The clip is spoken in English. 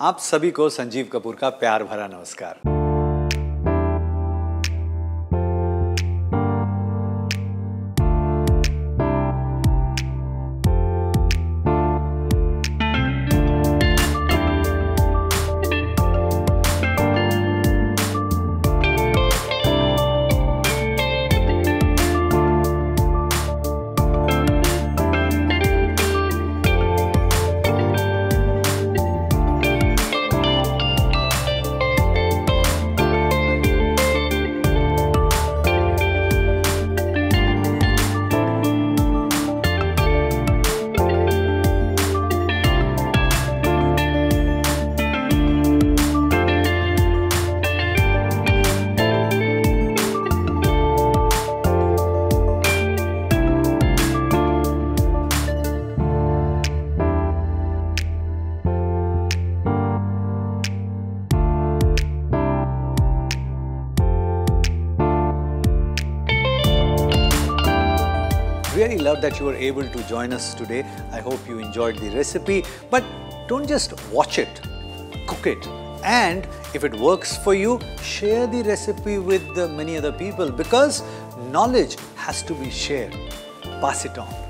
आप सभी को संजीव कपूर का प्यार भरा नमस्कार। Really love that you were able to join us today. I hope you enjoyed the recipe, but don't just watch it, cook it. And if it works for you, share the recipe with many other people, because knowledge has to be shared. Pass it on.